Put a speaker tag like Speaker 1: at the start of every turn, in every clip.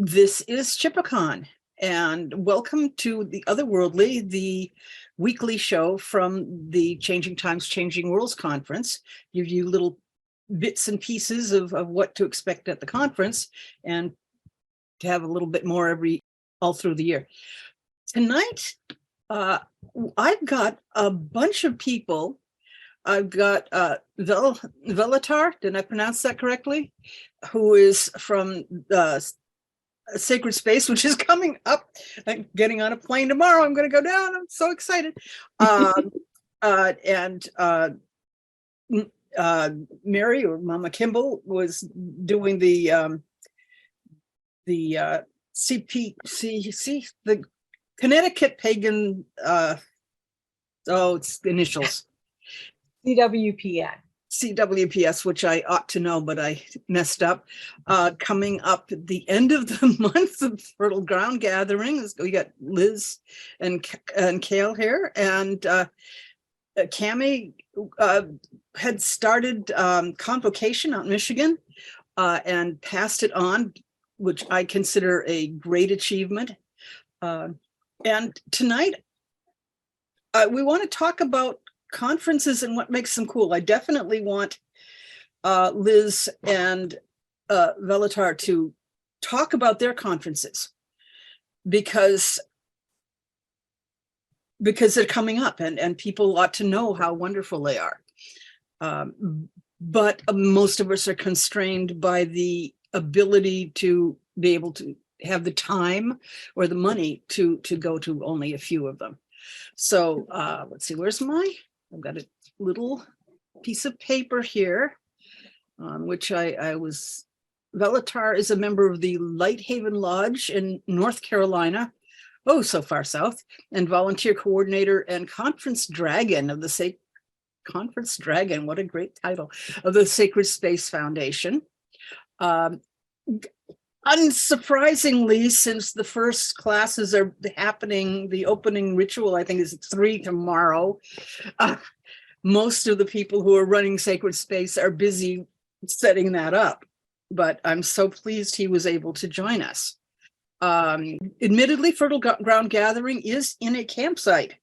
Speaker 1: This is Tchipakkan, and welcome to the Otherworldly, the weekly show from the Changing Times, Changing Worlds conference. Give you little bits and pieces of what to expect at the conference, and to have a little bit more all through the year. Tonight, I've got a bunch of people. I've got Velatar, did I pronounce that correctly? Who is from Sacred Space, which is coming up. I'm getting on a plane tomorrow. I'm going to go down. I'm so excited. Mary, or Mama Kimball, was doing the CPCC, the Connecticut Pagan. It's the initials. CWPS, which I ought to know, but I messed up. Coming up at the end of the month of Fertile Ground Gathering, we got Liz and Cael here, and Cami had started ConVocation out in Michigan and passed it on, which I consider a great achievement. And tonight, we want to talk about conferences and what makes them cool. I definitely want Liz and Velatar to talk about their conferences because they're coming up, and people ought to know how wonderful they are. But most of us are constrained by the ability to be able to have the time or the money to go to only a few of them. So let's see, I've got a little piece of paper here on which Velatar is a member of the Lighthaven Lodge in North Carolina, so far south, and volunteer coordinator and conference dragon of the Conference Dragon, what a great title, of the Sacred Space Foundation. Unsurprisingly, since the first classes are happening, the opening ritual, I think, is at 3 tomorrow. Most of the people who are running Sacred Space are busy setting that up, but I'm so pleased he was able to join us. Admittedly, Fertile Ground Gathering is in a campsite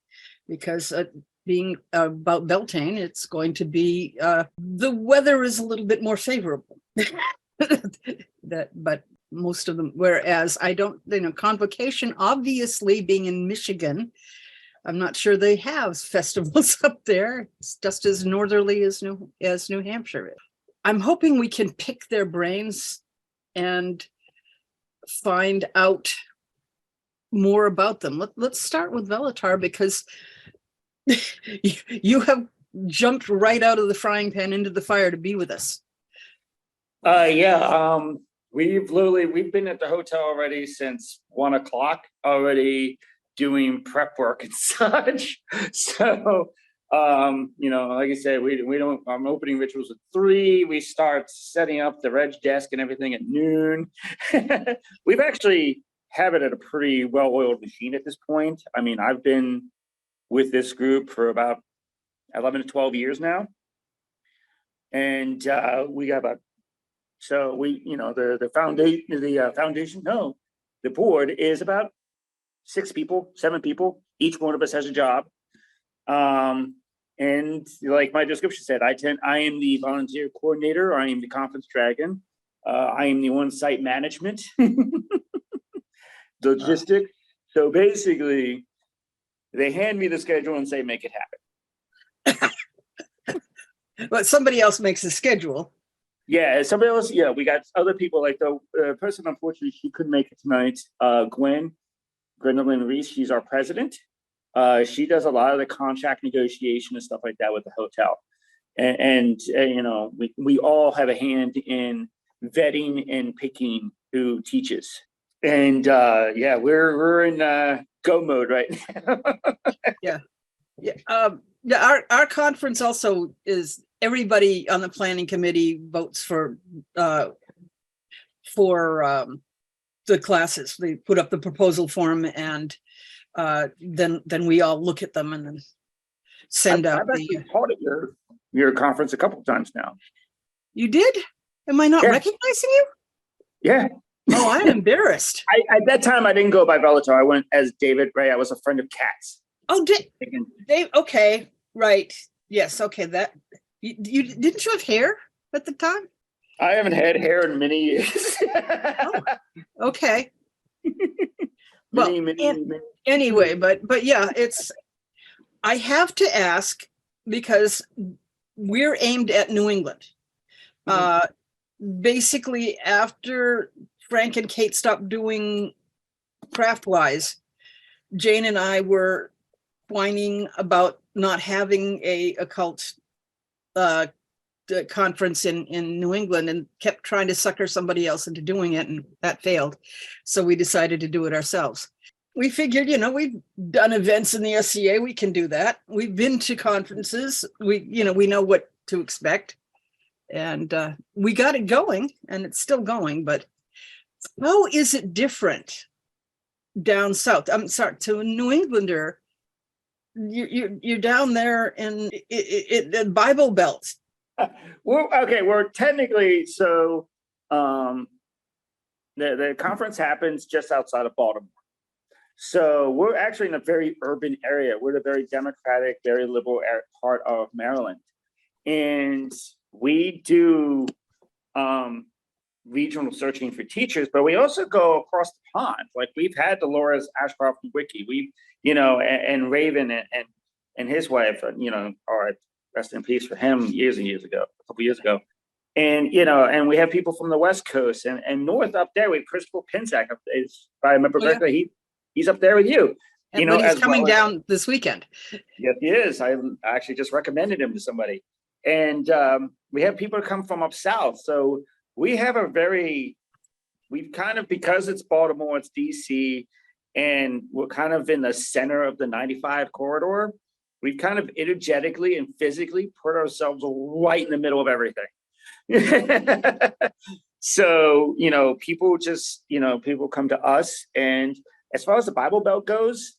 Speaker 1: because being about Beltane, it's going to be, the weather is a little bit more favorable. But most of them, whereas ConVocation, obviously being in Michigan, I'm not sure they have festivals up there. It's just as northerly as New Hampshire is. I'm hoping we can pick their brains and find out more about them. Let's start with Velatar, because you have jumped right out of the frying pan into the fire to be with us.
Speaker 2: We've been at the hotel already since 1 o'clock, already doing prep work and such. So, like I said, our opening rituals at 3. We start setting up the reg desk and everything at noon. We've actually have it at a pretty well-oiled machine at this point. I mean, I've been with this group for about 11 to 12 years now. And we got about, the board is about 6 people, 7 people. Each one of us has a job. And like my description said, I am the volunteer coordinator. I am the conference dragon. I am the on-site management, logistic. So basically, they hand me the schedule and say, make it happen.
Speaker 1: But somebody else makes the schedule.
Speaker 2: Yeah, somebody else. Yeah, we got other people, like the person, unfortunately, she couldn't make it tonight. Gwendolyn Reese, she's our president. She does a lot of the contract negotiation and stuff like that with the hotel. And we all have a hand in vetting and picking who teaches. And we're in go mode right now.
Speaker 1: Our conference also is, everybody on the planning committee votes for the classes. They put up the proposal form, and then we all look at them and then send out.
Speaker 2: I've actually taught at your conference a couple of times now.
Speaker 1: You did? Am I not recognizing you?
Speaker 2: Yeah.
Speaker 1: Oh, I'm embarrassed.
Speaker 2: At that time, I didn't go by Bellator. I went as David Rea. I was a friend of Cat's.
Speaker 1: Oh, Dave. Okay, right. Yes. Okay. That you didn't you have hair at the time?
Speaker 2: I haven't had hair in many years.
Speaker 1: Oh, okay.
Speaker 2: Many.
Speaker 1: Anyway, but yeah, I have to ask because we're aimed at New England. Basically, after Frank and Kate stopped doing Craftwise, Jane and I were whining about not having a occult conference in New England, and kept trying to sucker somebody else into doing it, and that failed. So we decided to do it ourselves. We figured, we've done events in the SCA, we can do that. We've been to conferences, we know what to expect, and we got it going, and it's still going. But how is it different down south? I'm sorry, to a New Englander, you're down there in the Bible Belt.
Speaker 2: We're technically, so the conference happens just outside of Baltimore. So we're actually in a very urban area. We're the very democratic, very liberal part of Maryland. And we do regional searching for teachers, but we also go across the pond. Like we've had Dolores Ashcroft and Wiki, and Raven and his wife, rest in peace for him a couple years ago. And, and we have people from the West Coast and north up there. We have Christopher Pinsack, if I remember correctly. He's up there with you.
Speaker 1: And he's coming down this weekend.
Speaker 2: Yes, he is. I actually just recommended him to somebody. And we have people come from up south. So we have because it's Baltimore, it's DC, and we're kind of in the center of the 95 corridor, we've kind of energetically and physically put ourselves right in the middle of everything. So, people people come to us, and as far as the Bible Belt goes,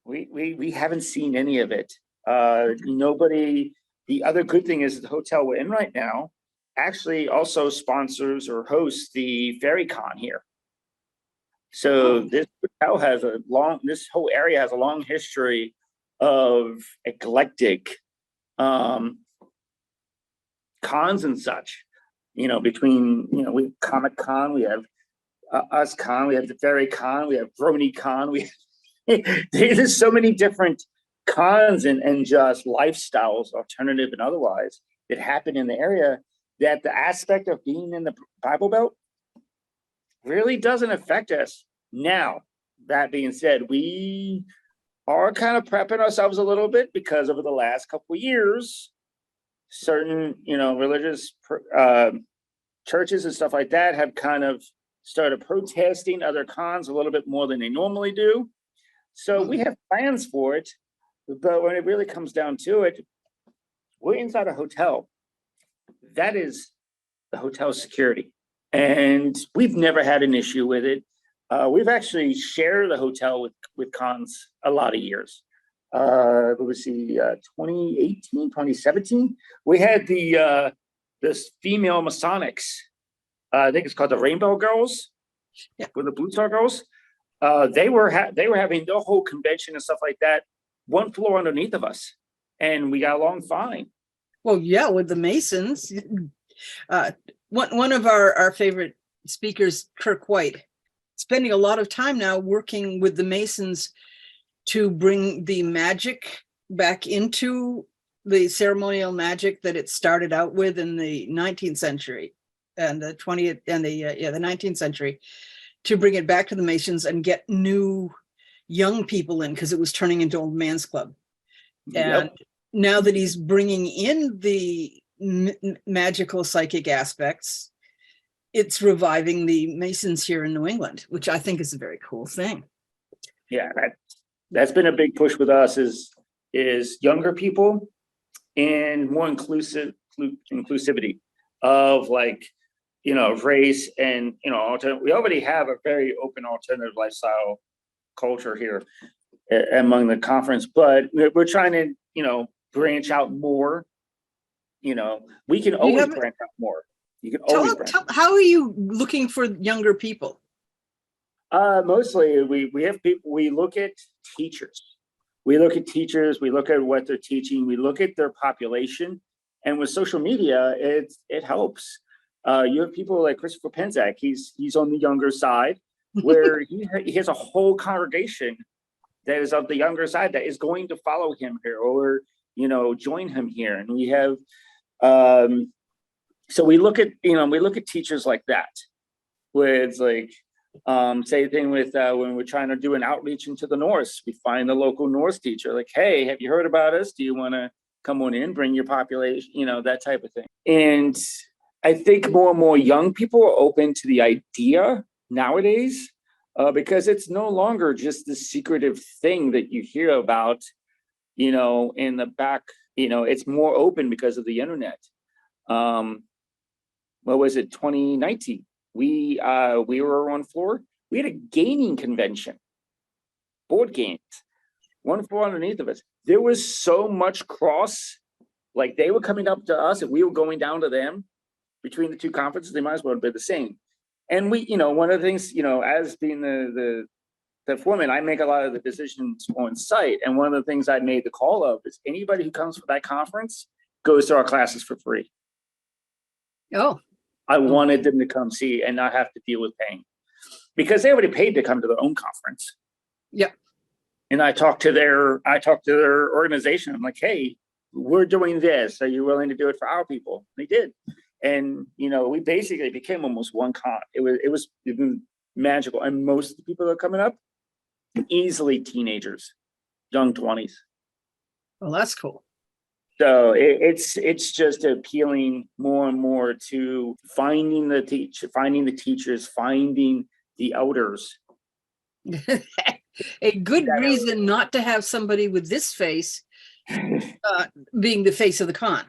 Speaker 2: we haven't seen any of it. Nobody. The other good thing is the hotel we're in right now actually also sponsors or hosts the Etheracon here. So this whole area has a long history of eclectic cons and such. Between we Comic-Con, we have US-Con, we have the Etheracon, we have BronyCon, there's so many different cons and just lifestyles, alternative and otherwise, that happen in the area, that the aspect of being in the Bible Belt really doesn't affect us. Now, that being said, we are kind of prepping ourselves a little bit, because over the last couple of years, certain religious churches and stuff like that have kind of started protesting other cons a little bit more than they normally do. So we have plans for it, but when it really comes down to it, we're inside a hotel. That is the hotel security, and we've never had an issue with it. We've actually shared the hotel with cons a lot of years. Let me see, 2018, 2017, we had this female Masonics. I think it's called the Rainbow Girls, with the Blue Star Girls. They were having the whole convention and stuff like that, one floor underneath of us, and we got along fine.
Speaker 1: Well, yeah, with the Masons. One of our favorite speakers, Kirk White, spending a lot of time now working with the Masons to bring the magic back into the ceremonial magic that it started out with in the 19th century and the 20th and the 19th century, to bring it back to the Masons and get new young people in, because it was turning into old man's club. And now that he's bringing in the magical psychic aspects, it's reviving the Masons here in New England, which I think is a very cool thing.
Speaker 2: Yeah, that's been a big push with us, is younger people and more inclusivity of race and alternative. We already have a very open alternative lifestyle culture here among the conference, but we're trying to branch out more. We can always branch out more. You can always branch.
Speaker 1: How are you looking for younger people?
Speaker 2: Mostly we have people, we look at teachers. We look at teachers, we look at what they're teaching, we look at their population. And with social media, it helps. You have people like Christopher Penzak, he's on the younger side, where he has a whole congregation that is of the younger side that is going to follow him here or, you know, join him here. And we have, so we look at teachers like that, where it's like, same thing with when we're trying to do an outreach into the Norse, we find the local Norse teacher, like, hey, have you heard about us? Do you want to come on in, bring your population, you know, that type of thing. And I think more and more young people are open to the idea nowadays, because it's no longer just the secretive thing that you hear about, you know, in the back, you know, it's more open because of the internet. What was it, 2019? We were on floor. We had a gaming convention, board games, one floor underneath of us. There was so much cross, like they were coming up to us and we were going down to them. Between the two conferences, they might as well have been the same. And we, you know, one of the things, you know, as being the foreman, I make a lot of the decisions on site. And one of the things I made the call of is anybody who comes for that conference goes to our classes for free.
Speaker 1: Oh.
Speaker 2: I wanted them to come see and not have to deal with paying, because they already paid to come to their own conference.
Speaker 1: Yeah.
Speaker 2: And I talked to their organization. I'm like, hey, we're doing this. Are you willing to do it for our people? They did. And, you know, we basically became almost one con. It was magical. And most of the people that are coming up, easily teenagers, young 20s.
Speaker 1: Well, that's cool.
Speaker 2: So it's just appealing more and more to finding the teachers, finding the elders.
Speaker 1: A good reason not to have somebody with this face being the face of the con.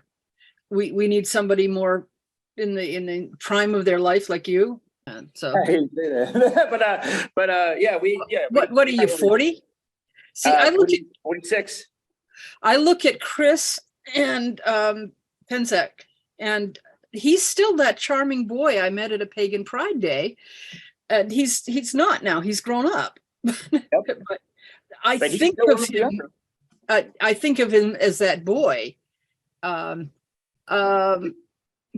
Speaker 1: We need somebody more in the prime of their life, like you. So, but yeah, What are you, 40? See, I look at
Speaker 2: 46.
Speaker 1: I look at Chris and Penzak, and he's still that charming boy I met at a Pagan Pride Day, and he's not now. He's grown up.
Speaker 2: Yep.
Speaker 1: But I think of him. I think of him as that boy. Can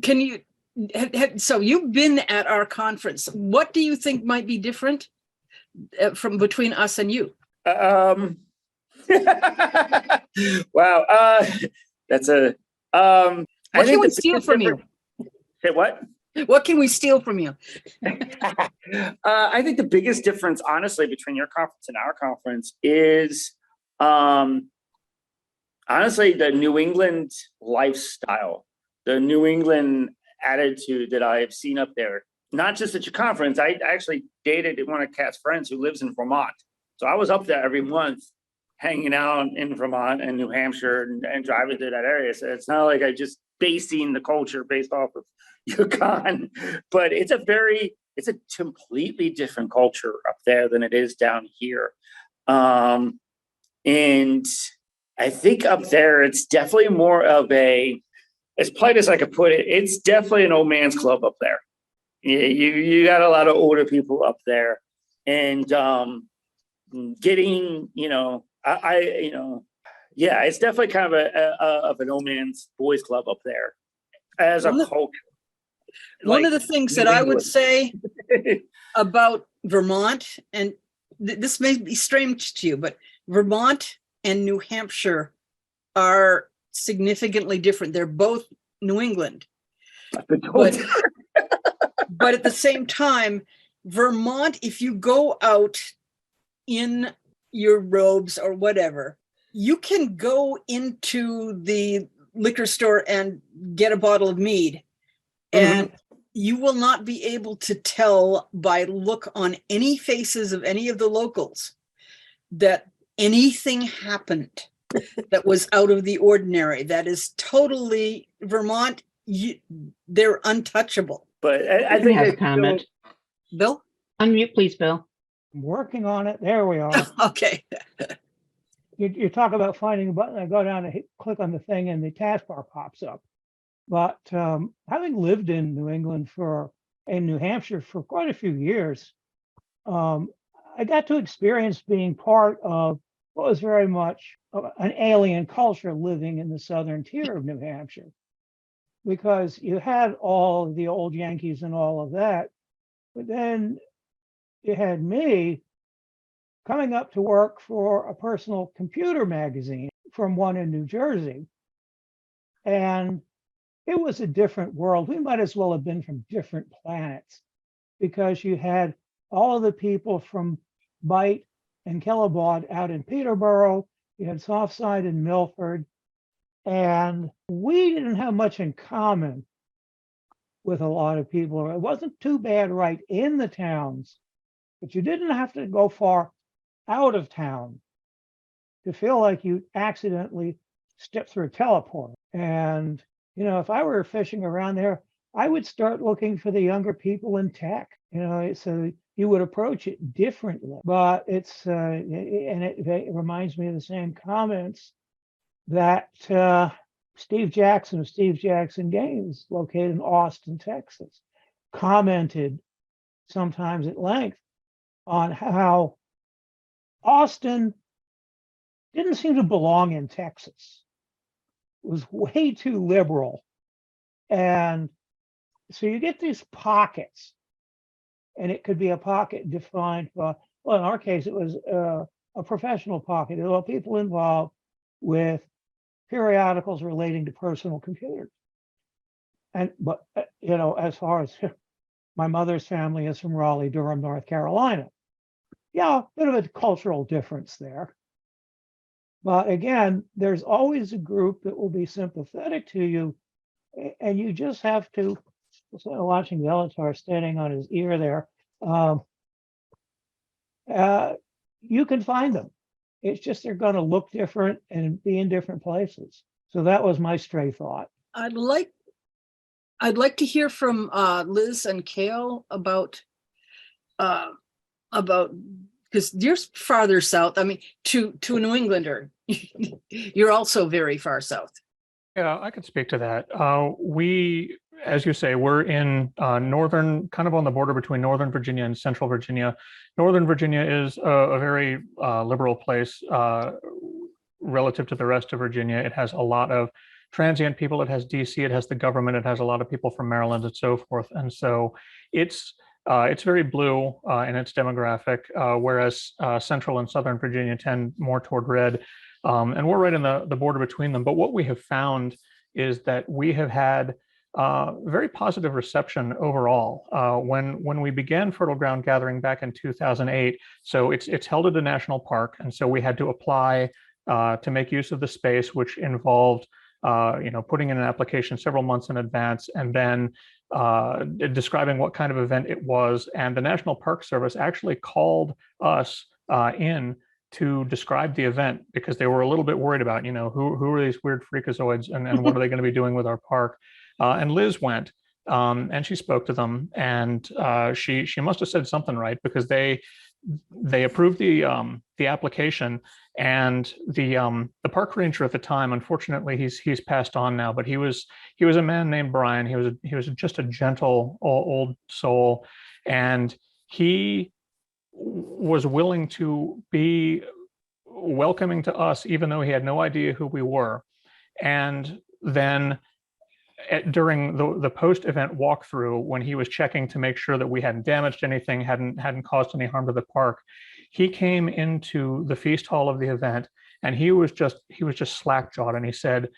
Speaker 1: you? So you've been at our conference. What do you think might be different from between us and you?
Speaker 2: Wow. That's a.
Speaker 1: What can we steal from you?
Speaker 2: Say what?
Speaker 1: What can we steal from you?
Speaker 2: I think the biggest difference, honestly, between your conference and our conference is, honestly, the New England lifestyle, the New England attitude that I've seen up there. Not just at your conference. I actually dated one of Kat's friends who lives in Vermont. So I was up there every month, hanging out in Vermont and New Hampshire and driving through that area. So it's not like I just basing the culture based off of your con, but it's a completely different culture up there than it is down here. And I think up there, it's definitely more of as polite as I could put it, it's definitely an old man's club up there. Yeah, you got a lot of older people up there, and getting, it's definitely kind of an old man's boys club up there as a culture.
Speaker 1: One of the things that I would say about Vermont, and this may be strange to you, but Vermont and New Hampshire are significantly different. They're both New England. But at the same time, Vermont, if you go out in your robes or whatever, you can go into the liquor store and get a bottle of mead, and you will not be able to tell by look on any faces of any of the locals that anything happened that was out of the ordinary. That is totally Vermont. They're untouchable.
Speaker 2: But I think
Speaker 3: a comment.
Speaker 1: Bill?
Speaker 3: Unmute, please, Bill.
Speaker 4: I'm working on it. There we are.
Speaker 1: Okay.
Speaker 4: You talk about finding a button. I go down and click on the thing and the taskbar pops up. But having lived in New Hampshire for quite a few years, I got to experience being part of what was very much an alien culture living in the southern tier of New Hampshire, because you had all of the old Yankees and all of that, but then you had me coming up to work for a personal computer magazine from one in New Jersey. And it was a different world. We might as well have been from different planets, because you had all of the people from Byte and Killabod out in Peterborough, you had Softside and Milford, and we didn't have much in common with a lot of people. It wasn't too bad right in the towns, but you didn't have to go far out of town to feel like you accidentally stepped through a teleport. And, you know, if I were fishing around there, I would start looking for the younger people in tech, you know, so you would approach it differently. But it's, it reminds me of the same comments that Steve Jackson of Steve Jackson Games, located in Austin, Texas, commented sometimes at length on how Austin didn't seem to belong in Texas. It was way too liberal. And so you get these pockets, and it could be a pocket defined by, well, in our case, it was a professional pocket. There were people involved with periodicals relating to personal computers. But you know, as far as my mother's family is from Raleigh, Durham, North Carolina. Yeah, a bit of a cultural difference there. But again, there's always a group that will be sympathetic to you, and you just have to, watching Velatar standing on his ear there, you can find them. It's just they're going to look different and be in different places. So that was my stray thought.
Speaker 1: I'd like to hear from Liz and Cael about because you're farther south. I mean, to a New Englander, you're also very far south.
Speaker 3: Yeah, I could speak to that. We, as you say, we're in northern, kind of on the border between Northern Virginia and Central Virginia. Northern Virginia is a very liberal place relative to the rest of Virginia. It has a lot of transient people. It has DC, it has the government, it has a lot of people from Maryland and so forth. And so it's very blue in its demographic, whereas Central and Southern Virginia tend more toward red. And we're right in the border between them. But what we have found is that we have had very positive reception overall. When we began Fertile Ground Gathering back in 2008, so it's held at a national park, and so we had to apply to make use of the space, which involved putting in an application several months in advance, and then describing what kind of event it was. And the National Park Service actually called us in to describe the event, because they were a little bit worried about, who are these weird freakazoids, and what are they going to be doing with our park? And Liz went, and she spoke to them, and she must have said something right, because they approved the application. And the park ranger at the time, unfortunately, he's passed on now, but he was a man named Brian. He was just a gentle old soul, and he was willing to be welcoming to us, even though he had no idea who we were. And then during the post-event walkthrough, when he was checking to make sure that we hadn't damaged anything, hadn't caused any harm to the park, he came into the feast hall of the event, and he was just slack-jawed, and he said,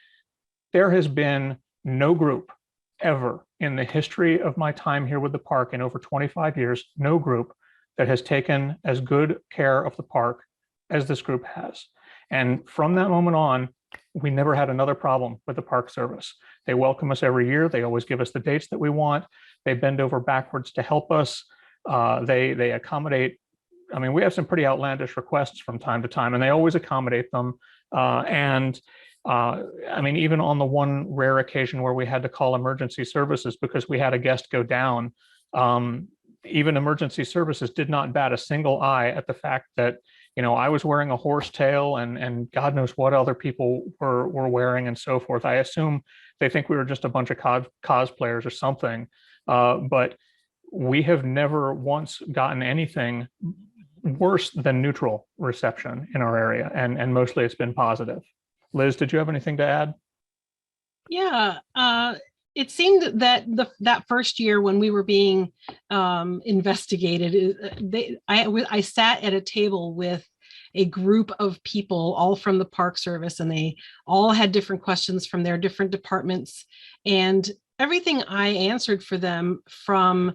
Speaker 3: "There has been no group ever in the history of my time here with the park in over 25 years, no group that has taken as good care of the park as this group has." And from that moment on, we never had another problem with the Park Service. They welcome us every year. They always give us the dates that we want. They bend over backwards to help us. They accommodate. I mean, we have some pretty outlandish requests from time to time, and they always accommodate them. I mean, even on the one rare occasion where we had to call emergency services because we had a guest go down, even emergency services did not bat a single eye at the fact that, I was wearing a horsetail and God knows what other people were wearing and so forth. I assume they think we were just a bunch of cosplayers or something. But we have never once gotten anything worse than neutral reception in our area, and mostly it's been positive. Liz, did you have anything to add?
Speaker 5: Yeah, it seemed that that first year when we were being investigated, I sat at a table with a group of people, all from the Park Service, and they all had different questions from their different departments. And everything I answered for them, from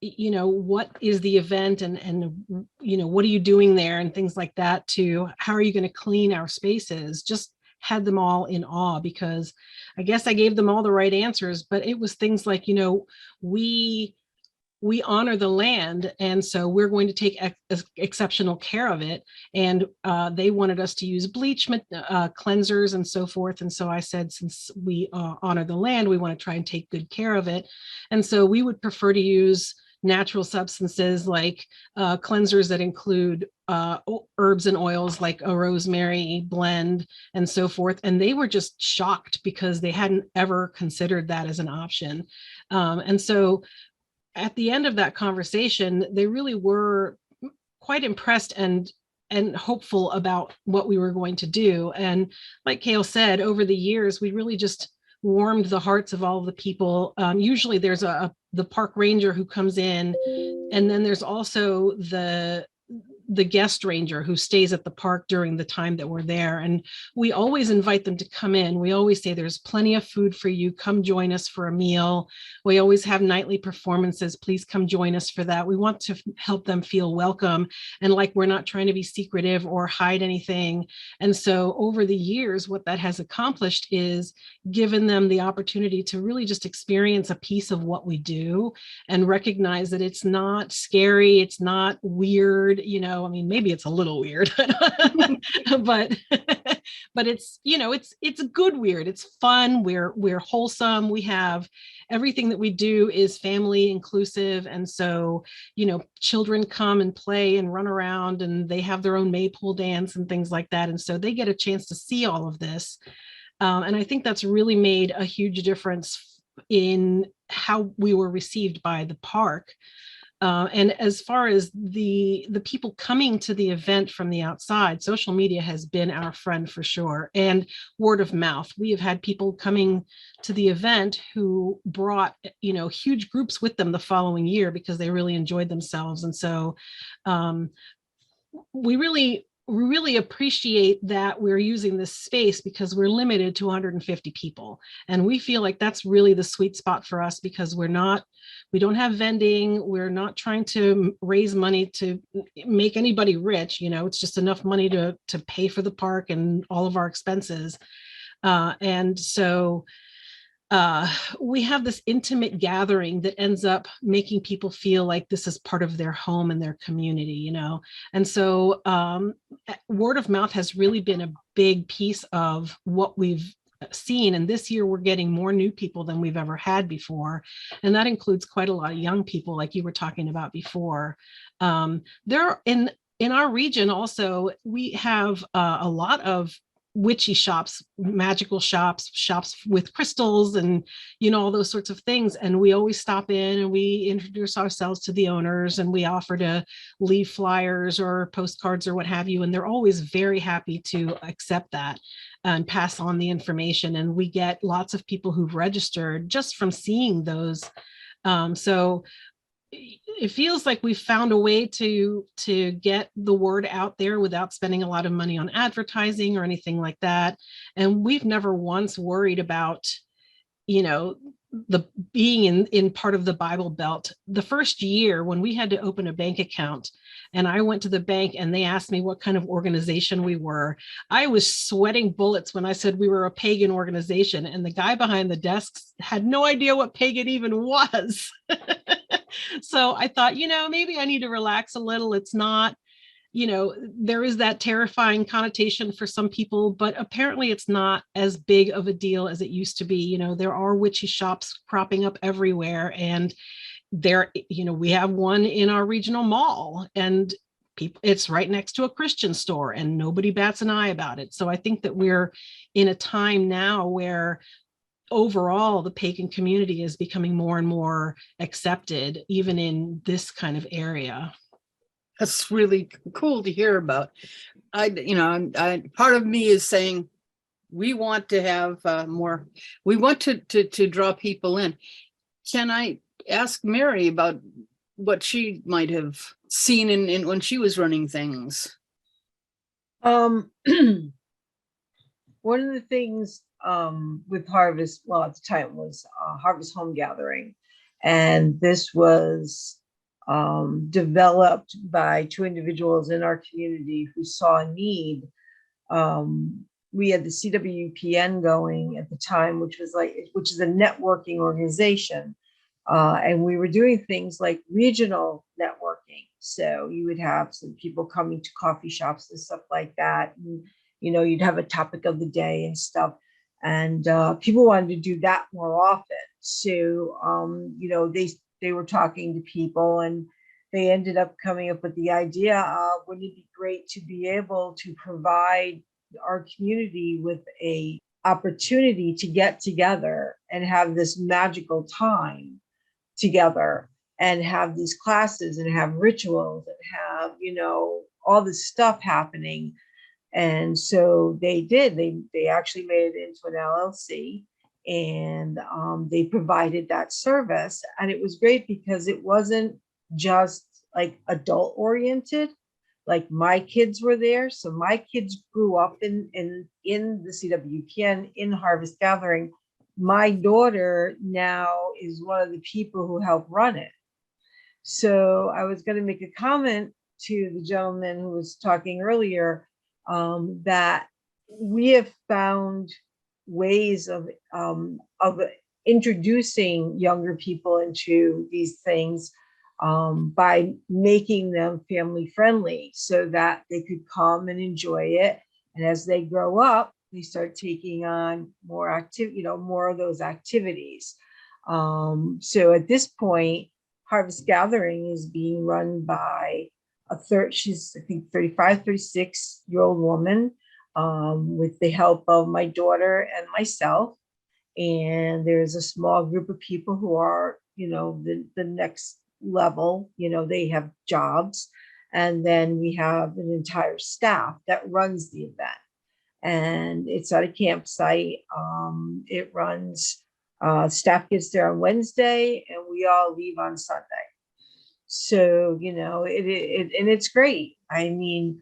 Speaker 5: what is the event, and what are you doing there, and things like that, to how are you going to clean our spaces, just had them all in awe, because I guess I gave them all the right answers, but it was things like, we honor the land, and so we're going to take exceptional care of it. And they wanted us to use bleach cleansers and so forth. And so I said, since we honor the land, we want to try and take good care of it. And so we would prefer to use natural substances like cleansers that include herbs and oils like a rosemary blend and so forth. And they were just shocked because they hadn't ever considered that as an option. And so at the end of that conversation, they really were quite impressed and hopeful about what we were going to do. And like Cael said, over the years, we really just warmed the hearts of all of the people. Usually there's the park ranger who comes in, and then there's also the guest ranger who stays at the park during the time that we're there. And we always invite them to come in. We always say there's plenty of food for you. Come join us for a meal. We always have nightly performances. Please come join us for that. We want to help them feel welcome and like we're not trying to be secretive or hide anything. And so over the years, what that has accomplished is given them the opportunity to really just experience a piece of what we do and recognize that it's not scary. It's not weird, I mean, maybe it's a little weird, but it's, it's a good weird. It's fun. We're wholesome. We have everything that we do is family inclusive. And so, children come and play and run around, and they have their own maypole dance and things like that. And so they get a chance to see all of this. And I think that's really made a huge difference in how we were received by the park. And as far as the people coming to the event from the outside, social media has been our friend for sure, and word of mouth. We have had people coming to the event who brought, huge groups with them the following year because they really enjoyed themselves. And so we really appreciate that we're using this space because we're limited to 150 people. And we feel like that's really the sweet spot for us because we don't have vending. We're not trying to raise money to make anybody rich. It's just enough money to pay for the park and all of our expenses. And so we have this intimate gathering that ends up making people feel like this is part of their home and their community, And so word of mouth has really been a big piece of what we've seen. And this year we're getting more new people than we've ever had before. And that includes quite a lot of young people like you were talking about before. There in our region also, we have a lot of witchy shops, magical shops with crystals and, all those sorts of things. And we always stop in and we introduce ourselves to the owners and we offer to leave flyers or postcards or what have you. And they're always very happy to accept that and pass on the information. And we get lots of people who've registered just from seeing those. So it feels like we've found a way to get the word out there without spending a lot of money on advertising or anything like that. And we've never once worried about, the being in part of the Bible Belt. The first year when we had to open a bank account and I went to the bank and they asked me what kind of organization we were, I was sweating bullets when I said we were a pagan organization. And the guy behind the desk had no idea what pagan even was. So I thought, maybe I need to relax a little. It's not, there is that terrifying connotation for some people, but apparently it's not as big of a deal as it used to be. There are witchy shops cropping up everywhere. And we have one in our regional mall and it's right next to a Christian store and nobody bats an eye about it. So I think that we're in a time now where overall, the pagan community is becoming more and more accepted, even in this kind of area.
Speaker 1: That's really cool to hear about. Part of me is saying we want to have more. We want to draw people in. Can I ask Mary about what she might have seen in when she was running things?
Speaker 6: One of the things with Harvest, well, at the time was Harvest Home Gathering, and this was developed by two individuals in our community who saw a need. We had the CWPN going at the time, which is a networking organization. And we were doing things like regional networking. So you would have some people coming to coffee shops and stuff like that. And, you'd have a topic of the day and stuff. And people wanted to do that more often. So, they were talking to people, and they ended up coming up with the idea of, wouldn't it be great to be able to provide our community with a opportunity to get together and have this magical time together, and have these classes and have rituals and have, all this stuff happening. And so they did, they actually made it into an LLC, and they provided that service. And it was great because it wasn't just like adult oriented. Like my kids were there. So my kids grew up in the CWPN, in Harvest Gathering. My daughter now is one of the people who help run it. So I was going to make a comment to the gentleman who was talking earlier, that we have found ways of introducing younger people into these things by making them family friendly, so that they could come and enjoy it. And as they grow up, they start taking on more more of those activities. So at this point, Harvest Gathering is being run by she's I think 35, 36-year-old woman, with the help of my daughter and myself. And there's a small group of people who are, the next level, they have jobs. And then we have an entire staff that runs the event. And it's at a campsite. It runs, staff gets there on Wednesday and we all leave on Sunday. So, and it's great. I mean,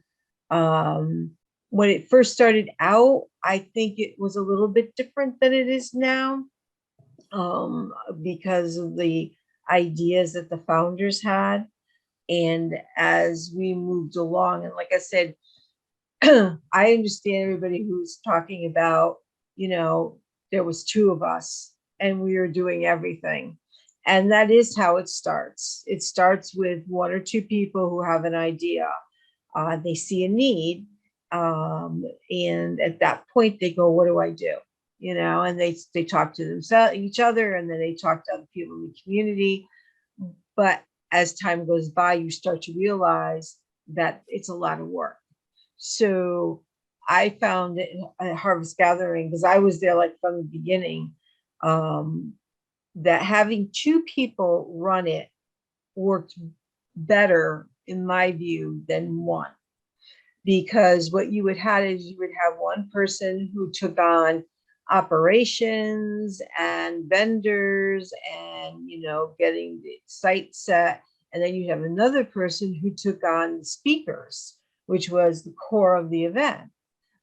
Speaker 6: when it first started out, I think it was a little bit different than it is now, because of the ideas that the founders had. And as we moved along, and like I said, I understand everybody who's talking about, there was two of us and we were doing everything. And that is how it starts. It starts with one or two people who have an idea. They see a need. And at that point they go, what do I do? And they talk to themselves, each other, and then they talk to other people in the community. But as time goes by, you start to realize that it's a lot of work. So I found it at Harvest Gathering, because I was there like from the beginning, that having two people run it worked better, in my view, than one. Because what you would have is you would have one person who took on operations and vendors and, getting the site set. And then you have another person who took on speakers, which was the core of the event.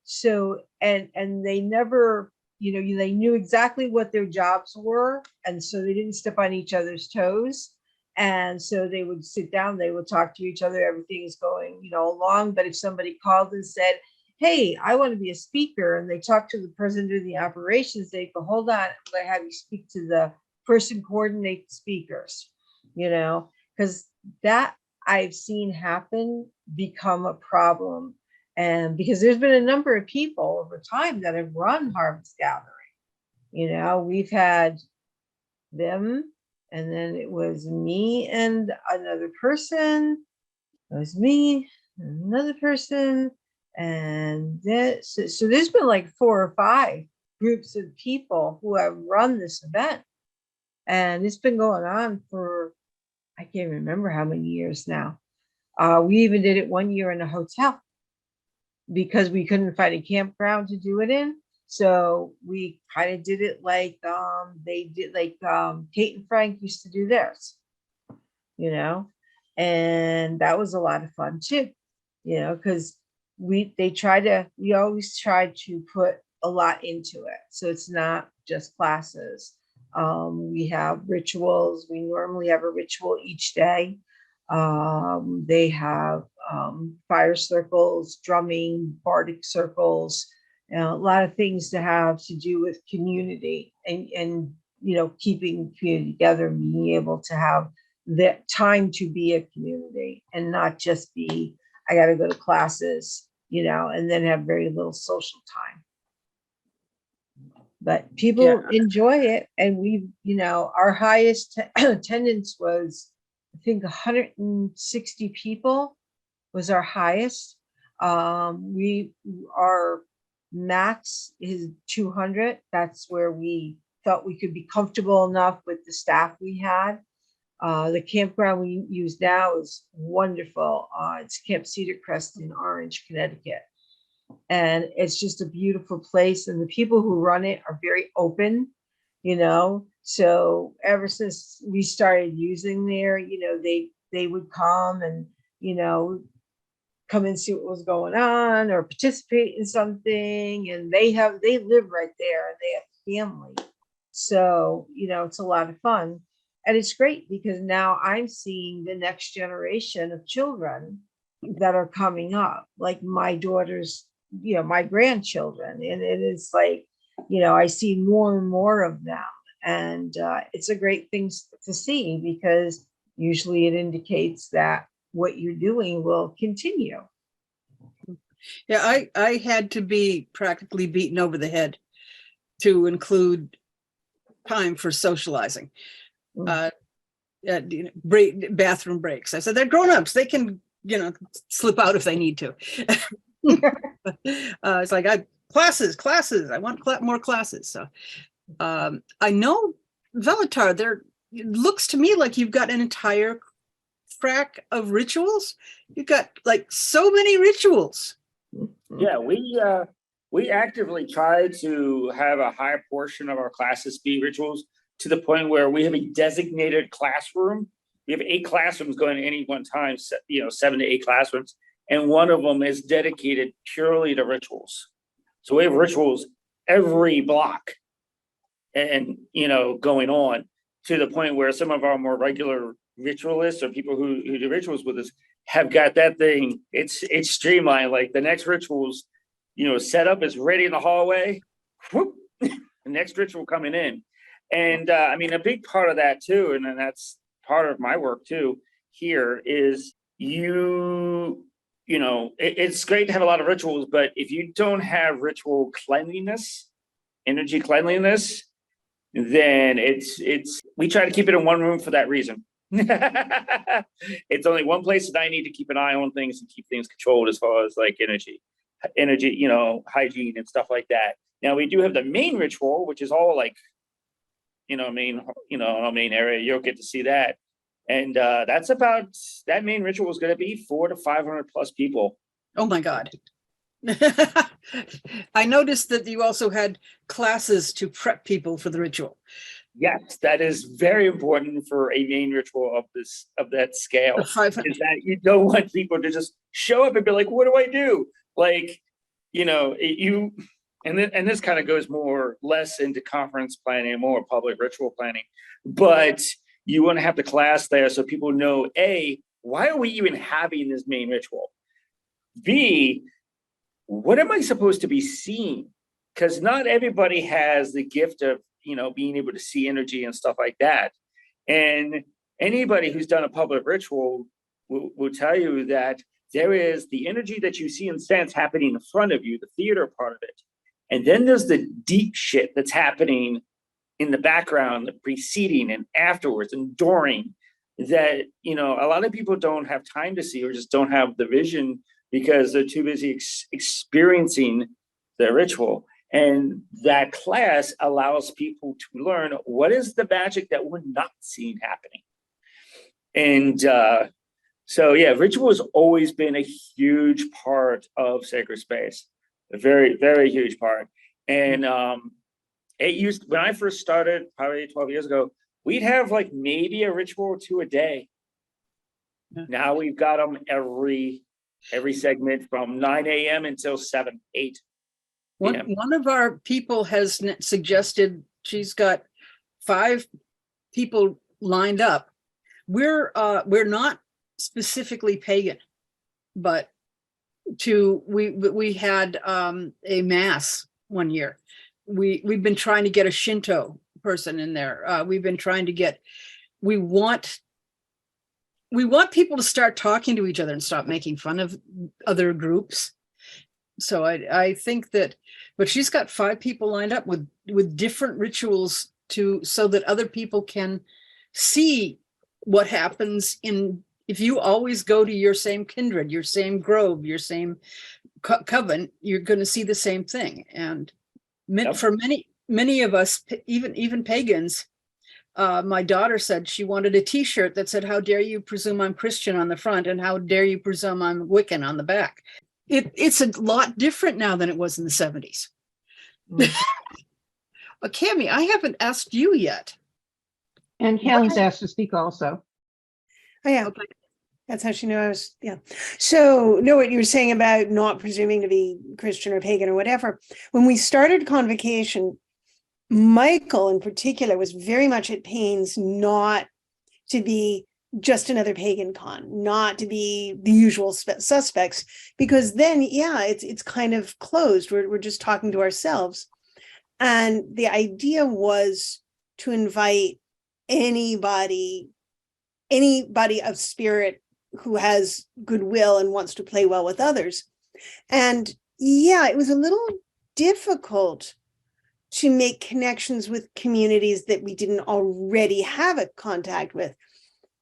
Speaker 6: So, and they never, they knew exactly what their jobs were. And so they didn't step on each other's toes. And so they would sit down, they would talk to each other, everything is going, along. But if somebody called and said, hey, I want to be a speaker, and they talk to the person doing the operations, they go, hold on, I'm going to have you speak to the person coordinate the speakers, because that I've seen happen become a problem. And because there's been a number of people over time that have run Harvest Gathering, we've had them, and then it was me and another person. It was me and another person. And so there's been like 4 or 5 groups of people who have run this event. And it's been going on for, I can't remember how many years now. We even did it one year in a hotel because we couldn't find a campground to do it in. So we kind of did it like they did, like Kate and Frank used to do theirs, you know, and that was a lot of fun too, you know, because we always try to put a lot into it. So it's not just classes. We have rituals. We normally have a ritual each day. They have fire circles, drumming, bardic circles, a lot of things to have to do with community and you know, keeping the community together and being able to have that time to be a community and not just be, I got to go to classes, you know, and then have very little social time. But people enjoy it. And we, you know, our highest attendance was, I think 160 people was our highest. Our max is 200. That's where we felt we could be comfortable enough with the staff we had. The campground we use now is wonderful. It's Camp Cedar Crest in Orange, Connecticut. And it's just a beautiful place. And the people who run it are very open, you know. So ever since we started using there, you know, they would come and, you know, come and see what was going on or participate in something. And they live right there and they have family. So, you know, it's a lot of fun. And it's great because now I'm seeing the next generation of children that are coming up, like my daughter's, you know, my grandchildren. And it is like, you know, I see more and more of them. And it's a great thing to see because usually it indicates that what you're doing will continue.
Speaker 1: Yeah, I had to be practically beaten over the head to include time for socializing. Bathroom breaks. I said, they're grown-ups. They can, you know, slip out if they need to. It's like, classes. I want more classes. So I know, Velatar, it looks to me like you've got an entire track of rituals. You've got like so many rituals.
Speaker 2: Yeah, we actively try to have a high portion of our classes be rituals to the point where we have a designated classroom. We have 8 classrooms going at any one time, you know, 7 to 8 classrooms. And one of them is dedicated purely to rituals. So we have rituals every block and, you know, going on to the point where some of our more regular ritualists or people who do rituals with us have got that thing. It's streamlined. Like the next rituals, you know, set up is ready in the hallway. Whoop, the next ritual coming in. And I mean, a big part of that too, and then that's part of my work too here is you know, it's great to have a lot of rituals, but if you don't have ritual cleanliness, energy cleanliness, then we try to keep it in one room for that reason. It's only one place that I need to keep an eye on things and keep things controlled as far as like energy, you know, hygiene and stuff like that. Now we do have the main ritual, which is all like, you know, our main area. You'll get to see that. And that's about, that main ritual is going to be 400 to 500 plus people.
Speaker 1: Oh my God. I noticed that you also had classes to prep people for the ritual.
Speaker 2: Yes, that is very important for a main ritual of that scale. Is that you don't want people to just show up and be like, what do I do? Like, you know, and this kind of goes less into conference planning, more public ritual planning, but you want to have the class there so people know, A, why are we even having this main ritual? B, what am I supposed to be seeing? Because not everybody has the gift of, you know, being able to see energy and stuff like that. And anybody who's done a public ritual will tell you that there is the energy that you see and sense happening in front of you, the theater part of it. And then there's the deep shit that's happening in the background, the preceding and afterwards and during, that, you know, a lot of people don't have time to see or just don't have the vision because they're too busy experiencing the ritual. And that class allows people to learn what is the magic that we're not seeing happening. And so, yeah, ritual has always been a huge part of sacred space, a very, very huge part. And when I first started, probably 12 years ago, we'd have like maybe a ritual or two a day. Now we've got them every segment from 9 a.m. until 7, 8.
Speaker 1: One of our people has suggested, she's got 5 people lined up. We're not specifically pagan, but we had a mass one year. We've been trying to get a Shinto person in there. We've been trying to get. We want people to start talking to each other and stop making fun of other groups. So I think that, but she's got 5 people lined up with different rituals so that other people can see what happens if you always go to your same kindred, your same grove, your same coven, you're going to see the same thing. And for many of us, even pagans, my daughter said she wanted a T-shirt that said, "How dare you presume I'm Christian" on the front, and "How dare you presume I'm Wiccan" on the back. It's a lot different now than it was in the 70s. Cami, I haven't asked you yet.
Speaker 7: And Helen's asked to speak also.
Speaker 8: Oh, yeah.
Speaker 1: Okay.
Speaker 8: That's how she knew I was, yeah. So, no, what you were saying about not presuming to be Christian or pagan or whatever. When we started ConVocation, Michael in particular was very much at pains not to be just another pagan con, not to be the usual suspects, because then, yeah, it's kind of closed. We're just talking to ourselves. And the idea was to invite anybody of spirit who has goodwill and wants to play well with others. And yeah, it was a little difficult to make connections with communities that we didn't already have a contact with.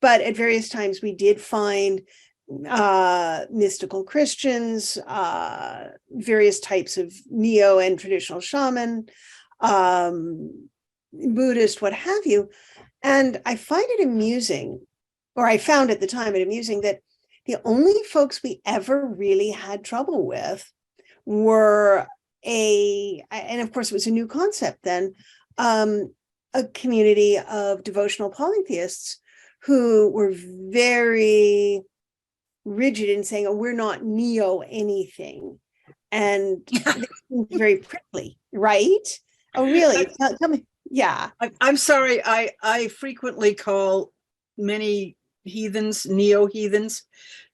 Speaker 8: But at various times we did find mystical Christians, various types of neo and traditional shaman, Buddhist, what have you. And I find it amusing, or I found at the time it amusing, that the only folks we ever really had trouble with were and of course it was a new concept then, a community of devotional polytheists who were very rigid in saying, "Oh, we're not neo anything," and very prickly, right? Oh, really? Tell me. Yeah.
Speaker 1: I'm sorry. I frequently call many heathens neo-heathens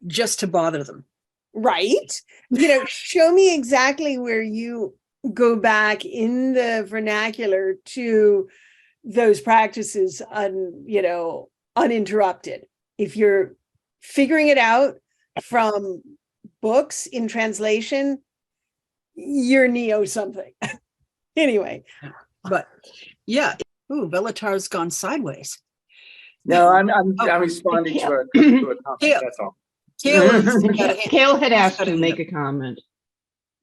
Speaker 1: just to bother them.
Speaker 8: Right. Show me exactly where you go back in the vernacular to those practices uninterrupted. If you're figuring it out from books in translation, you're neo something. Anyway.
Speaker 1: But yeah. Ooh, Bellatar's gone sideways.
Speaker 2: No, I'm responding to a comment. That's all.
Speaker 7: Cael had asked to make a comment.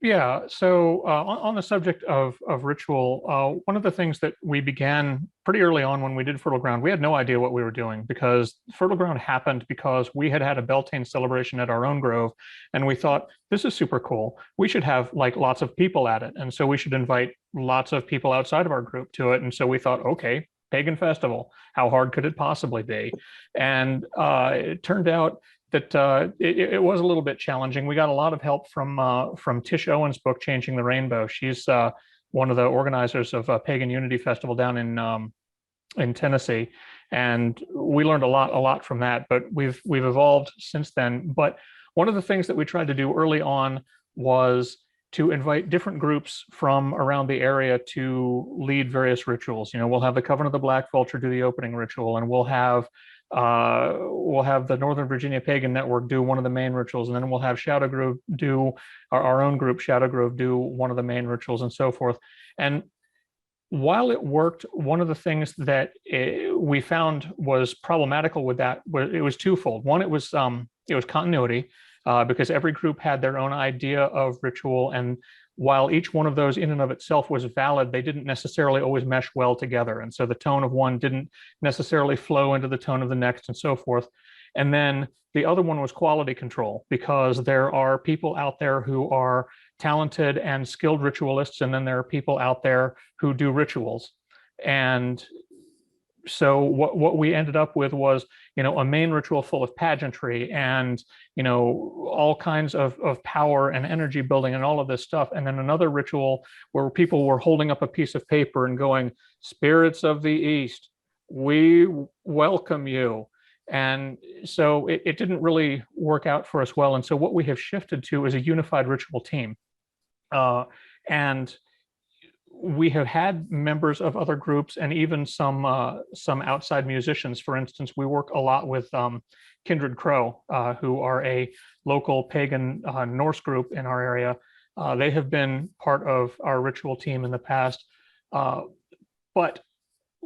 Speaker 3: Yeah, so on the subject of ritual, one of the things that we began pretty early on when we did Fertile Ground, we had no idea what we were doing, because Fertile Ground happened because we had a Beltane celebration at our own grove, and we thought, this is super cool. We should have like lots of people at it, and so we should invite lots of people outside of our group to it. And so we thought, okay, pagan festival, how hard could it possibly be? And it turned out that it was a little bit challenging. We got a lot of help from Tish Owen's book, Changing the Rainbow. She's one of the organizers of Pagan Unity Festival down in Tennessee, and we learned a lot from that. But we've evolved since then. But one of the things that we tried to do early on was to invite different groups from around the area to lead various rituals. We'll have the Coven of the Black Vulture do the opening ritual, and we'll have the Northern Virginia Pagan Network do one of the main rituals, and then we'll have Shadow Grove do our own group, Shadow Grove, do one of the main rituals, and so forth. And while it worked, one of the things that we found was problematical with that was it was twofold. One, it was continuity. because every group had their own idea of ritual. And while each one of those in and of itself was valid, they didn't necessarily always mesh well together. And so the tone of one didn't necessarily flow into the tone of the next and so forth. And then the other one was quality control, because there are people out there who are talented and skilled ritualists, and then there are people out there who do rituals. And so what we ended up with was, a main ritual full of pageantry and, all kinds of power and energy building and all of this stuff. And then another ritual where people were holding up a piece of paper and going, "Spirits of the East, we welcome you." And so it didn't really work out for us well. And so what we have shifted to is a unified ritual team. And we have had members of other groups and even some outside musicians. For instance, we work a lot with Kindred Crow, who are a local pagan Norse group in our area. They have been part of our ritual team in the past, but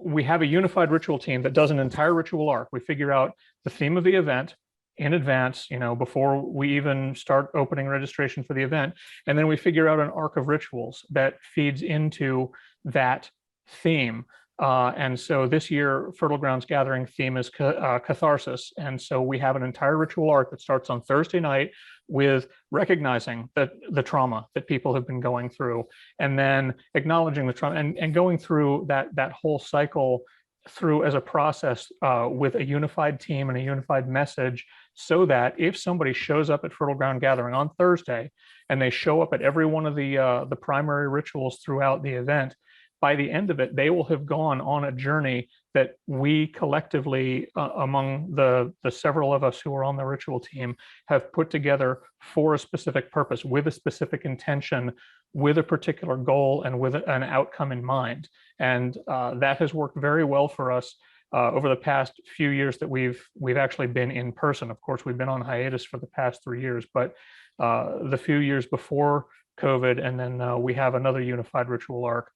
Speaker 3: we have a unified ritual team that does an entire ritual arc. We figure out the theme of the event in advance, before we even start opening registration for the event. And then we figure out an arc of rituals that feeds into that theme. And so this year, Fertile Grounds Gathering theme is catharsis. And so we have an entire ritual arc that starts on Thursday night with recognizing the trauma that people have been going through, and then acknowledging the trauma and going through that whole cycle through as a process with a unified team and a unified message, so that if somebody shows up at Fertile Ground Gathering on Thursday and they show up at every one of the primary rituals throughout the event, by the end of it, they will have gone on a journey that we collectively, among the several of us who are on the ritual team, have put together for a specific purpose, with a specific intention, with a particular goal, and with an outcome in mind. And that has worked very well for us over the past few years that we've actually been in person. Of course, we've been on hiatus for the past 3 years, but the few years before COVID, and then we have another unified ritual arc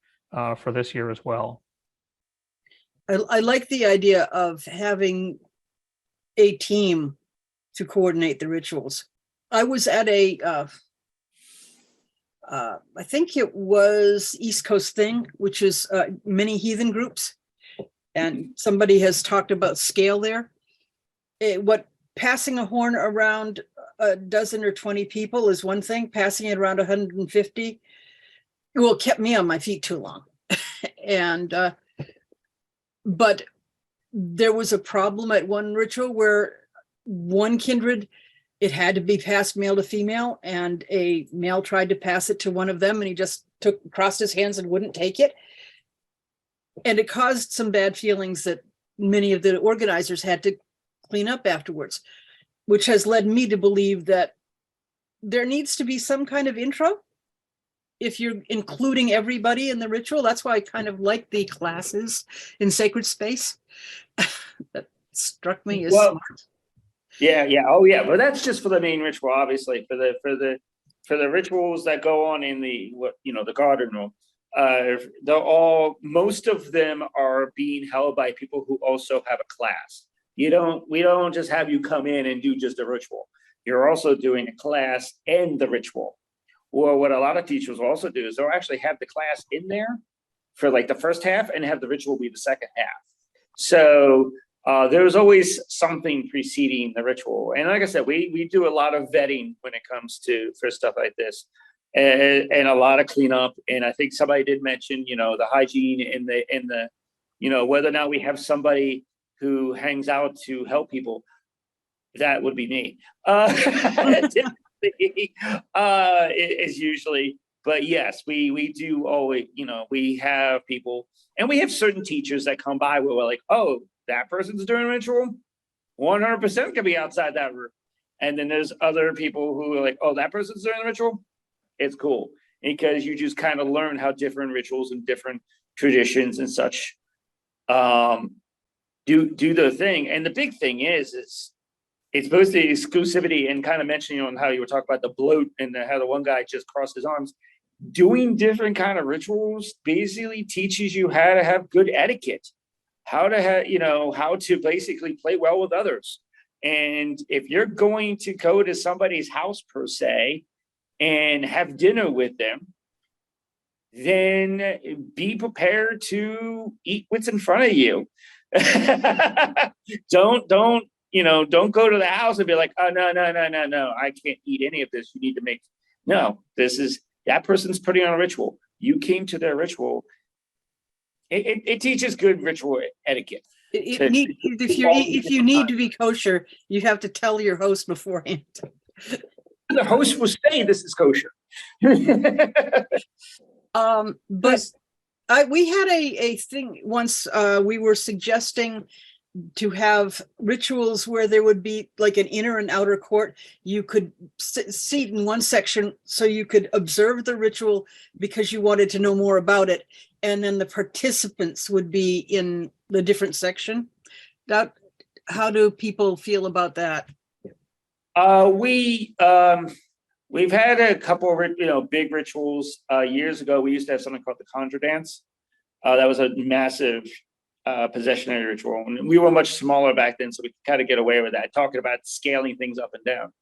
Speaker 3: for this year as well.
Speaker 1: I like the idea of having a team to coordinate the rituals. I was at a, I think it was East Coast Thing, which is many heathen groups. And somebody has talked about scale there. What passing a horn around a dozen or 20 people is one thing. Passing it around 150, well, kept me on my feet too long. And but there was a problem at one ritual where one kindred, it had to be passed male to female, and a male tried to pass it to one of them, and he just crossed his hands and wouldn't take it. And it caused some bad feelings that many of the organizers had to clean up afterwards, which has led me to believe that there needs to be some kind of intro if you're including everybody in the ritual. That's why I kind of like the classes in sacred space. That struck me as smart.
Speaker 2: Yeah. Oh yeah. But that's just for the main ritual, obviously. For the rituals that go on in the garden room, most of them are being held by people who also have a class. We don't just have you come in and do just a ritual. You're also doing a class and the ritual. Or what a lot of teachers will also do is they'll actually have the class in there for like the first half and have the ritual be the second half. So there's always something preceding the ritual. And like I said, we do a lot of vetting when it comes for stuff like this, and a lot of cleanup. And I think somebody did mention, the hygiene and the whether or not we have somebody who hangs out to help people. That would be me. Is usually, but yes, we do always, we have people, and we have certain teachers that come by where we're like, oh, that person's doing a ritual, 100% could be outside that room. And then there's other people who are like, oh, that person's doing a ritual, it's cool, because you just kind of learn how different rituals and different traditions and such do their thing. And the big thing is it's both the exclusivity and kind of mentioning on how you were talking about the bloat and how the one guy just crossed his arms. Doing different kind of rituals basically teaches you how to have good etiquette, how to basically play well with others. And if you're going to go to somebody's house per se and have dinner with them, then be prepared to eat what's in front of you. Don't go to the house and be like, oh, no, I can't eat any of this. You need to make, no, that person's putting on a ritual. You came to their ritual. It teaches good ritual etiquette.
Speaker 1: If you need to be kosher, you have to tell your host beforehand.
Speaker 2: The host will say this is kosher.
Speaker 1: But we had a thing once. We were suggesting to have rituals where there would be like an inner and outer court. You could seat in one section so you could observe the ritual because you wanted to know more about it, and then the participants would be in the different section. How do people feel about that?
Speaker 2: We've had a couple of big rituals. Years ago, we used to have something called the conjure dance. That was a massive possessionary ritual, and we were much smaller back then, so we could kind of get away with that, talking about scaling things up and down.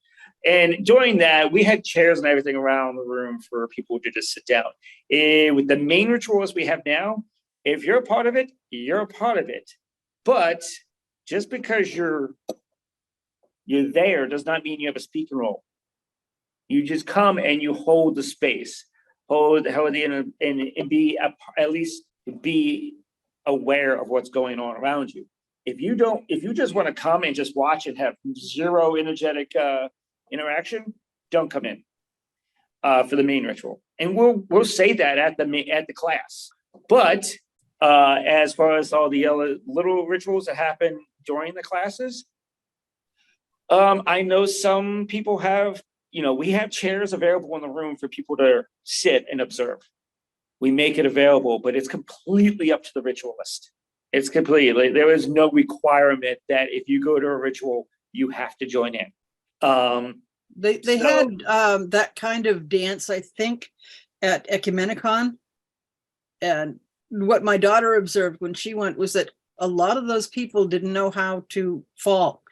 Speaker 2: And during that, we had chairs and everything around the room for people to just sit down. With the main rituals we have now, if you're a part of it, you're a part of it. But just because you're there does not mean you have a speaking role. You just come and you hold the space, hold the and be at least be aware of what's going on around you. If you just want to come and just watch and have zero energetic interaction, don't come in for the main ritual. And we'll say that at the class. But as far as all the little rituals that happen during the classes, I know some people have. We have chairs available in the room for people to sit and observe. We make it available, but it's completely up to the ritualist. It's completely, there is no requirement that if you go to a ritual, you have to join in.
Speaker 1: They had that kind of dance, I think, at Ecumenicon. And what my daughter observed when she went was that a lot of those people didn't know how to fall.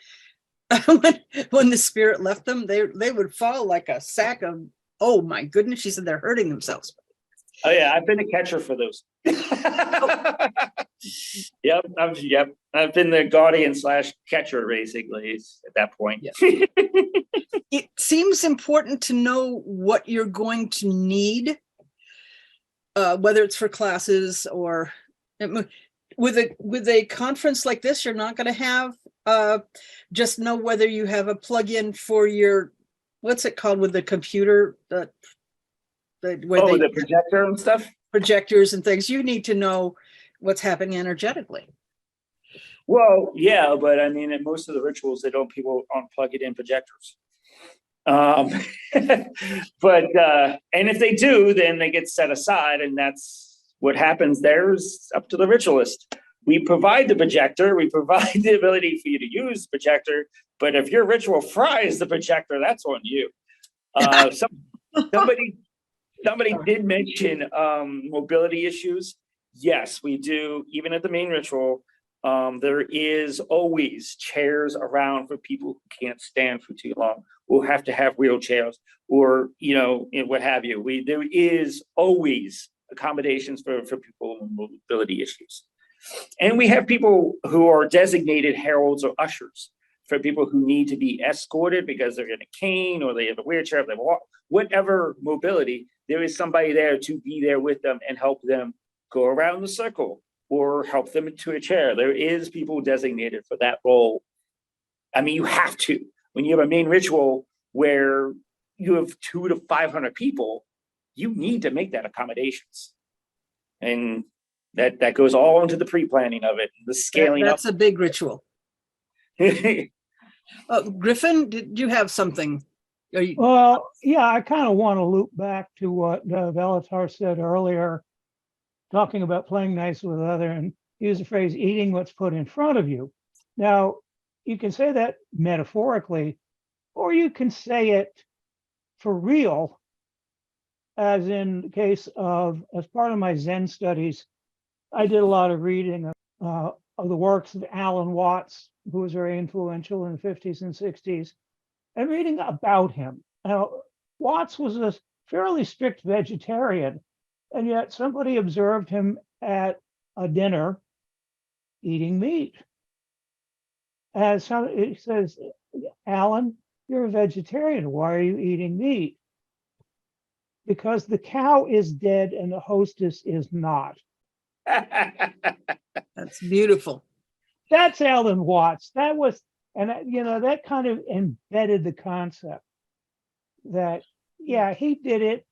Speaker 1: When the spirit left them, they would fall like a sack of, oh my goodness, she said they're hurting themselves.
Speaker 2: Oh yeah, I've been a catcher for those. Yep, I've been the guardian / catcher basically at that point.
Speaker 1: Yeah. It seems important to know what you're going to need, whether it's for classes or with a conference like this. You're not going to have just know whether you have a plug-in for your, what's it called with the computer, the
Speaker 2: projector and stuff,
Speaker 1: projectors and things. You need to know what's happening energetically.
Speaker 2: Well, yeah, but I mean, in most of the rituals, people aren't plugging in projectors. But and if they do, then they get set aside, and that's what happens. There's up to the ritualist. We provide the projector, we provide the ability for you to use the projector, but if your ritual fries the projector, that's on you. Somebody did mention mobility issues. Yes, we do. Even at the main ritual, there is always chairs around for people who can't stand for too long, or have to have wheelchairs, or what have you. There is always accommodations for people with mobility issues. And we have people who are designated heralds or ushers for people who need to be escorted because they're in a cane or they have a wheelchair, they walk, whatever mobility, there is somebody there to be there with them and help them go around the circle or help them into a chair. There is people designated for that role. I mean, you have to. When you have a main ritual where you have 200 to 500 people, you need to make that accommodations. And that goes all into the pre-planning of it, the scaling
Speaker 1: That's a big ritual. Griffin, did you have something?
Speaker 4: Well, yeah, I kind of want to loop back to what Velatar said earlier, talking about playing nice with other, and use the phrase eating what's put in front of you. Now, you can say that metaphorically, or you can say it for real, as in the case of, as part of my Zen studies, I did a lot of reading of of the works of Alan Watts, who was very influential in the 50s and 60s, and reading about him. Now, Watts was a fairly strict vegetarian, and yet somebody observed him at a dinner eating meat. And so it says, Alan, you're a vegetarian. Why are you eating meat? Because the cow is dead and the hostess is not.
Speaker 1: That's beautiful.
Speaker 4: That's Alan Watts. That was, and that kind of embedded the concept that, yeah, he did it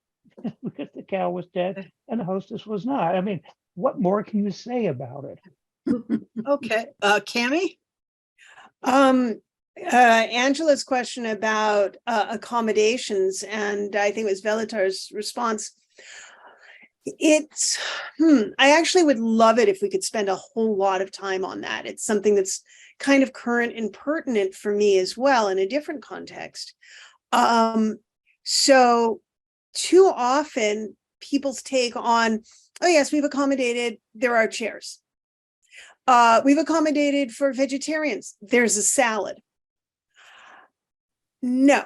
Speaker 4: because the cow was dead and the hostess was not. I mean, what more can you say about it?
Speaker 1: Okay, Cammie?
Speaker 8: Angela's question about accommodations, and I think it was Velitar's response. It's, I actually would love it if we could spend a whole lot of time on that. It's something that's kind of current and pertinent for me as well in a different context. So too often people's take on, oh yes, we've accommodated, there are chairs. We've accommodated for vegetarians, there's a salad. No.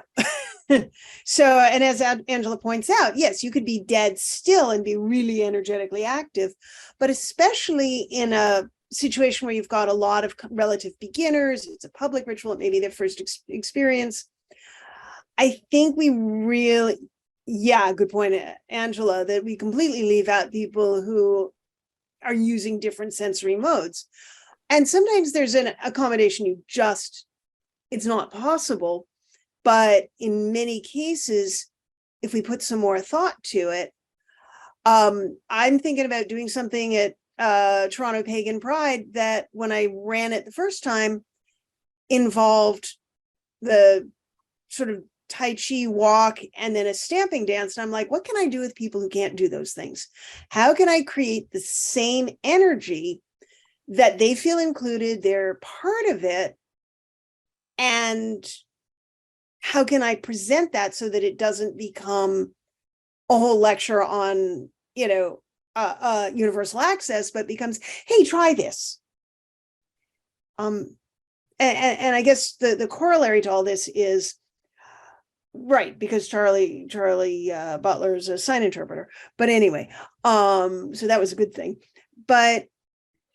Speaker 8: So, and as Angela points out, yes, you could be dead still and be really energetically active, but especially in a situation where you've got a lot of relative beginners, it's a public ritual, it may be their first experience. I think we really, yeah, good point, Angela, that we completely leave out people who are using different sensory modes. And sometimes there's an accommodation it's not possible. But in many cases, if we put some more thought to it, I'm thinking about doing something at Toronto Pagan Pride that when I ran it the first time involved the sort of Tai Chi walk and then a stamping dance. And I'm like, what can I do with people who can't do those things? How can I create the same energy that they feel included, they're part of it, and how can I present that so that it doesn't become a whole lecture on, universal access, but becomes, hey, try this. And I guess the corollary to all this is, right, because Charlie Butler is a sign interpreter. But anyway, so that was a good thing. But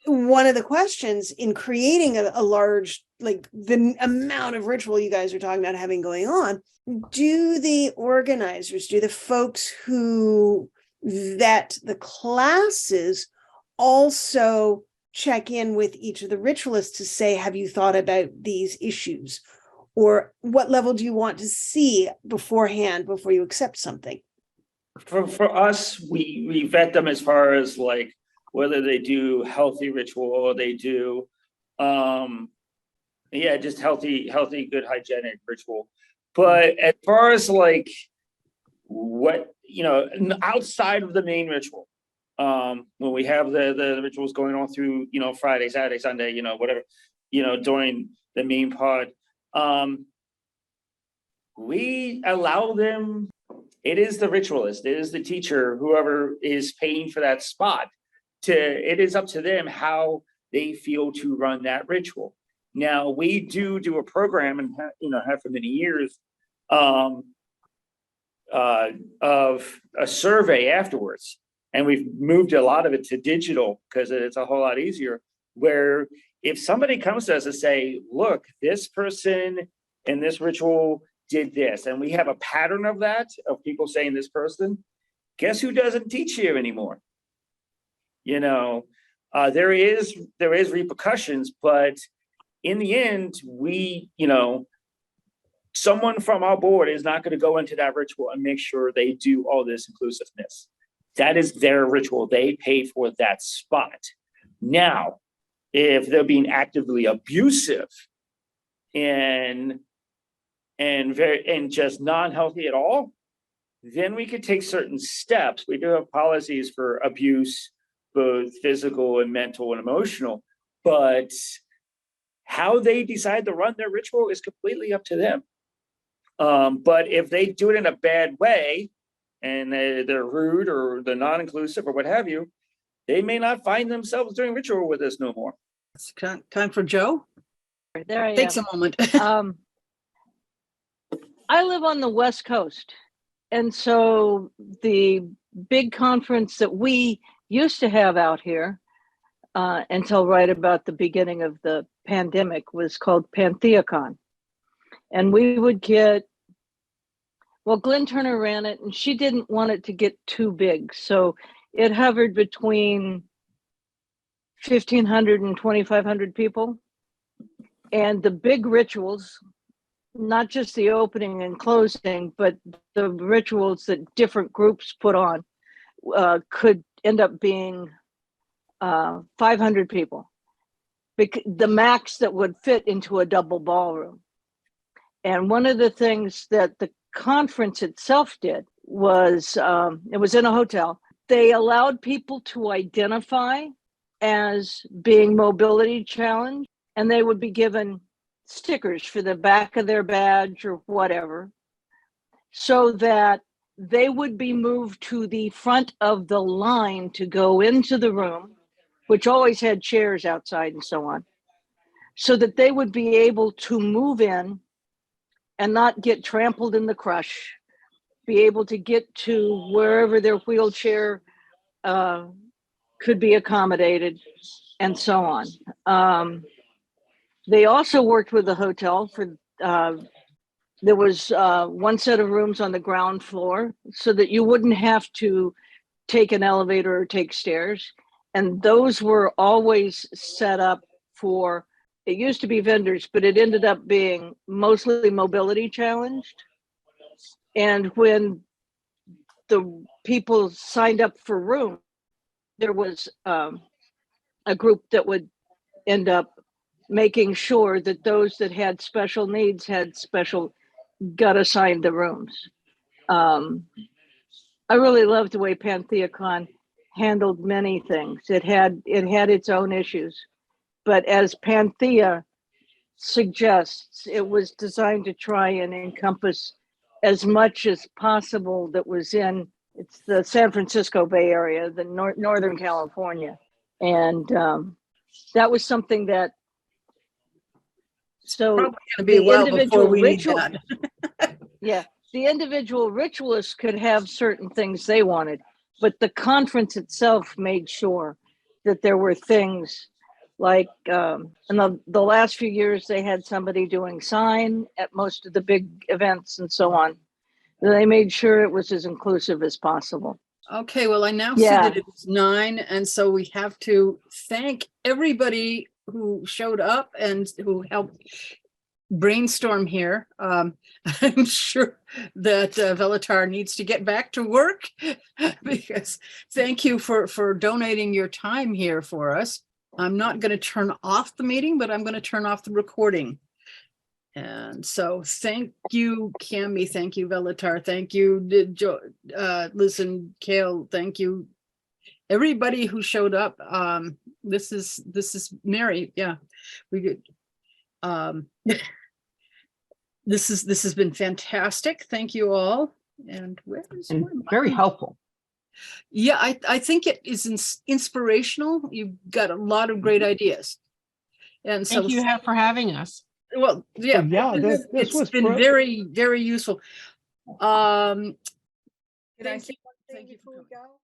Speaker 8: one of the questions in creating a large, like the amount of ritual you guys are talking about having going on, do the organizers, do the folks who vet the classes also check in with each of the ritualists to say, have you thought about these issues? Or what level do you want to see beforehand before you accept something?
Speaker 2: For us, we vet them as far as like whether they do healthy ritual or they do just healthy, good hygienic ritual. But as far as like what, outside of the main ritual, when we have the rituals going on through, Friday, Saturday, Sunday, whatever, during the main pod, we allow them, it is the ritualist, it is the teacher, whoever is paying for that spot, it is up to them how they feel to run that ritual. Now we do a program and have for many years of a survey afterwards, and we've moved a lot of it to digital because it's a whole lot easier, where if somebody comes to us and say, look, this person in this ritual did this, and we have a pattern of that, of people saying this person, guess who doesn't teach here anymore? There is repercussions, but in the end, someone from our board is not going to go into that ritual and make sure they do all this inclusiveness. That is their ritual. They pay for that spot. Now, if they're being actively abusive and just non-healthy at all, then we could take certain steps. We do have policies for abuse, both physical and mental and emotional, but how they decide to run their ritual is completely up to them. But if they do it in a bad way and they're rude or they're non-inclusive or what have you, they may not find themselves doing ritual with us no more.
Speaker 1: It's time for Joe.
Speaker 9: There I
Speaker 1: Takes
Speaker 9: am.
Speaker 1: a moment.
Speaker 9: I live on the West Coast. And so the big conference that we used to have out here until right about the beginning of the pandemic was called Etheracon. And we would get, well, Glenn Turner ran it and she didn't want it to get too big. So it hovered between 1,500 and 2,500 people. And the big rituals, not just the opening and closing, but the rituals that different groups put on could end up being 500 people. The max that would fit into a double ballroom. And one of the things that the conference itself did was, it was in a hotel. They allowed people to identify as being mobility challenged, and they would be given stickers for the back of their badge or whatever, so that they would be moved to the front of the line to go into the room, which always had chairs outside and so on, so that they would be able to move in and not get trampled in the crush, be able to get to wherever their wheelchair could be accommodated, and so on. They also worked with the hotel for, there was one set of rooms on the ground floor so that you wouldn't have to take an elevator or take stairs. And those were always set up for, it used to be vendors, but it ended up being mostly mobility challenged. And when the people signed up for room, there was a group that would end up making sure that those that had special needs got assigned the rooms. I really loved the way Etheracon handled many things. It had its own issues, but as Panthea suggests, it was designed to try and encompass as much as possible that was in, it's the San Francisco Bay Area, the Northern California. And that was something that, so
Speaker 1: Probably gonna be a while before we need
Speaker 9: ritual,
Speaker 1: that.
Speaker 9: yeah, the individual ritualists could have certain things they wanted, but the conference itself made sure that there were things like, in the last few years, they had somebody doing sign at most of the big events and so on. They made sure it was as inclusive as possible.
Speaker 1: Okay, well, I now see that it is 9, and so we have to thank everybody who showed up and who helped brainstorm here. I'm sure that Velatar needs to get back to work because thank you for donating your time here for us. I'm not going to turn off the meeting, but I'm going to turn off the recording. And so thank you, Cami. Thank you, Velatar. Thank you, Liz and Cael. Thank you, everybody who showed up. This is Mary. Yeah, we could. This has been fantastic. Thank you all. And
Speaker 7: very helpful.
Speaker 1: Yeah, I think it is inspirational. You've got a lot of great ideas. And so
Speaker 5: Thank you for having us.
Speaker 1: well, yeah,
Speaker 4: this was
Speaker 1: been
Speaker 4: great.
Speaker 1: very, very useful.
Speaker 6: Can I say one thing
Speaker 1: Thank you
Speaker 6: before we go?